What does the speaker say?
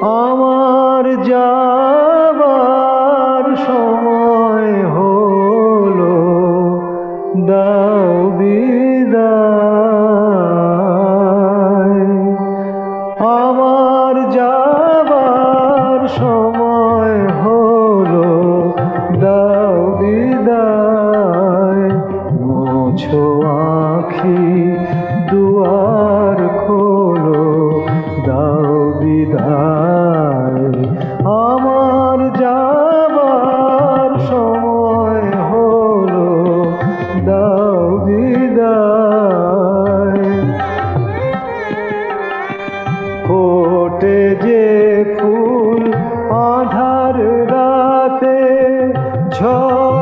আমার যাবার সময় হলো, দাও বিদায়। আমার যাবার সময় হলো, দাও বিদায়। মোছো আঁখি দুয়ার খোলো, দাও বিদায়। আমার যাবার সময় হলো, দাও বিদায়। ফোটে যে ফুল আঁধার রাতে, ঝড়